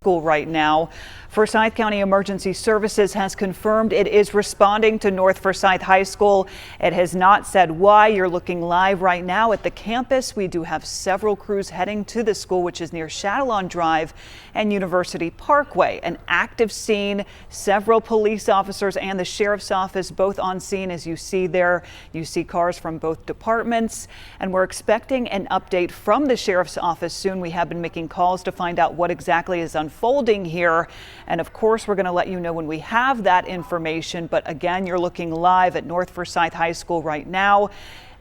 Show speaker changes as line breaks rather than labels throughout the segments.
School right now. Forsyth County Emergency Services has confirmed it is responding to North Forsyth High School. It has not said why. You're looking live right now at the campus. We do have several crews heading to the school, which is near Chatillon Drive and University Parkway. An active scene, several police officers and the sheriff's office both on scene. As you see there, you see cars from both departments, and we're expecting an update from the sheriff's office soon. We have been making calls to find out what exactly is unfolding here. And of course, we're going to let you know when we have that information. But again, you're looking live at North Forsyth High School right now.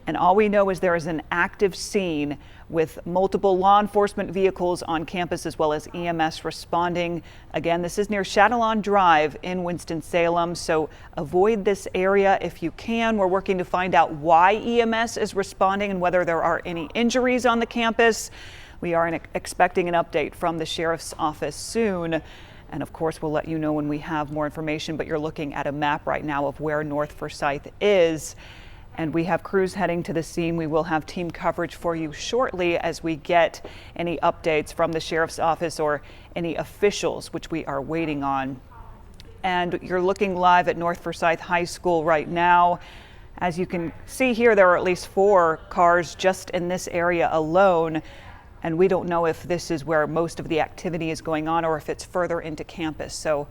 And all we know is there is an active scene with multiple law enforcement vehicles on campus as well as EMS responding. Again, this is near Chatillon Drive in Winston-Salem, so avoid this area if you can. We're working to find out why EMS is responding and whether there are any injuries on the campus. We are expecting an update from the sheriff's office soon. And of course, we'll let you know when we have more information, but you're looking at a map right now of where North Forsyth is. And we have crews heading to the scene. We will have team coverage for you shortly as we get any updates from the sheriff's office or any officials, which we are waiting on. And you're looking live at North Forsyth High School right now. As you can see here, there are at least 4 cars just in this area alone. And we don't know if this is where most of the activity is going on or if it's further into campus. So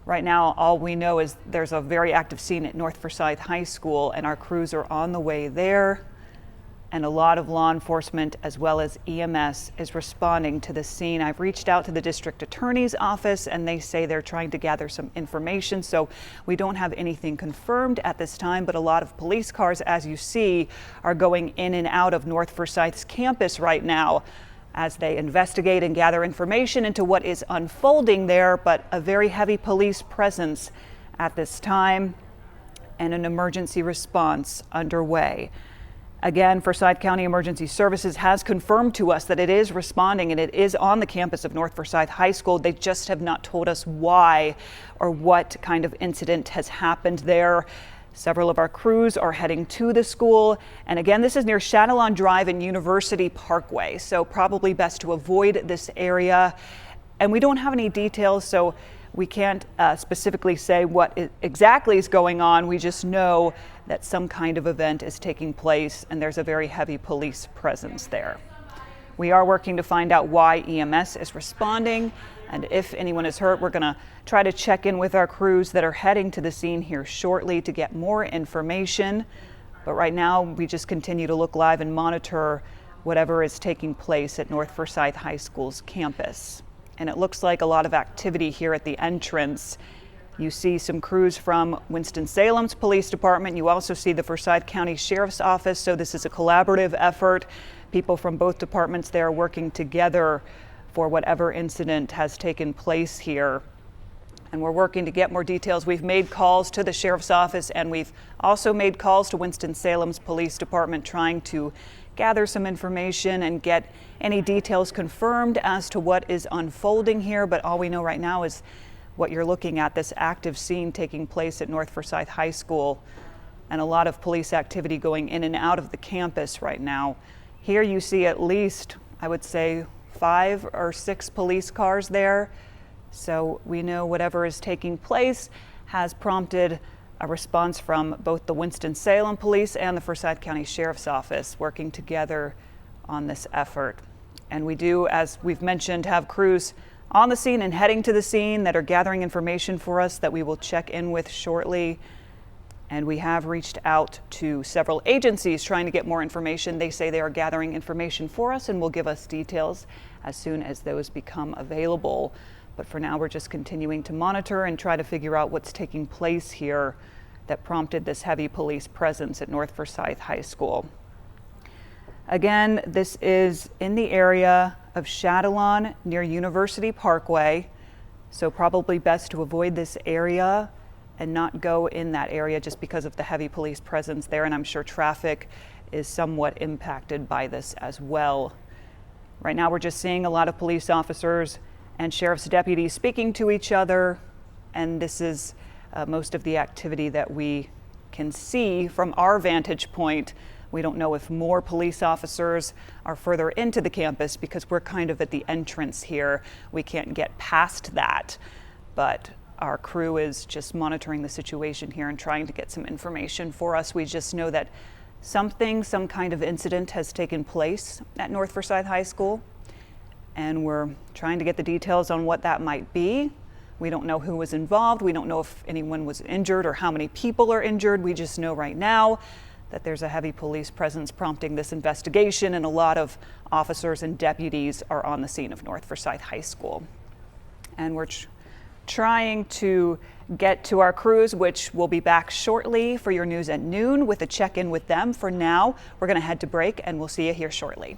right now, all we know is there's a very active scene at North Forsyth High School, and our crews are on the way there. And a lot of law enforcement as well as EMS is responding to the scene. I've reached out to the district attorney's office, and they say they're trying to gather some information. So we don't have anything confirmed at this time, but a lot of police cars, as you see, are going in and out of North Forsyth's campus right now as they investigate and gather information into what is unfolding there, but a very heavy police presence at this time and an emergency response underway. Again, Forsyth County Emergency Services has confirmed to us that it is responding and it is on the campus of North Forsyth High School. They just have not told us why or what kind of incident has happened there. Several of our crews are heading to the school. And again, this is near Chatillon Drive and University Parkway, so probably best to avoid this area. And we don't have any details, so we can't specifically say what exactly is going on. We just know that some kind of event is taking place and there's a very heavy police presence there. We are working to find out why EMS is responding, and if anyone is hurt, we're going to try to check in with our crews that are heading to the scene here shortly to get more information. But right now, we just continue to look live and monitor whatever is taking place at North Forsyth High School's campus. And it looks like a lot of activity here at the entrance. You see some crews from Winston-Salem's police department. You also see the Forsyth County Sheriff's Office. So this is a collaborative effort. People from both departments there working together for whatever incident has taken place here. And we're working to get more details. We've made calls to the Sheriff's Office, and we've also made calls to Winston-Salem's police department trying to gather some information and get any details confirmed as to what is unfolding here. But all we know right now is what you're looking at, this active scene taking place at North Forsyth High School, and a lot of police activity going in and out of the campus right now. Here you see at least, I would say, 5 or 6 police cars there. So we know whatever is taking place has prompted a response from both the Winston-Salem Police and the Forsyth County Sheriff's Office working together on this effort. And we do, as we've mentioned, have crews on the scene and heading to the scene that are gathering information for us that we will check in with shortly. And we have reached out to several agencies trying to get more information. They say they are gathering information for us and will give us details as soon as those become available. But for now, we're just continuing to monitor and try to figure out what's taking place here that prompted this heavy police presence at North Forsyth High School. Again, this is in the area of Chatillon near University Parkway, so probably best to avoid this area and not go in that area just because of the heavy police presence there. And I'm sure traffic is somewhat impacted by this as well. Right now, we're just seeing a lot of police officers and sheriff's deputies speaking to each other. And this is most of the activity that we can see from our vantage point We don't know if more police officers are further into the campus because we're kind of at the entrance here. We can't get past that, but our crew is just monitoring the situation here and trying to get some information for us. We just know that some kind of incident has taken place at North Forsyth High School, and we're trying to get the details on what that might be. We don't know who was involved. We don't know if anyone was injured or how many people are injured. We just know right now that there's a heavy police presence prompting this investigation, and a lot of officers and deputies are on the scene of North Forsyth High School. And we're trying to get to our crews, which will be back shortly for your news at noon with a check-in with them. For now, we're going to head to break, and we'll see you here shortly.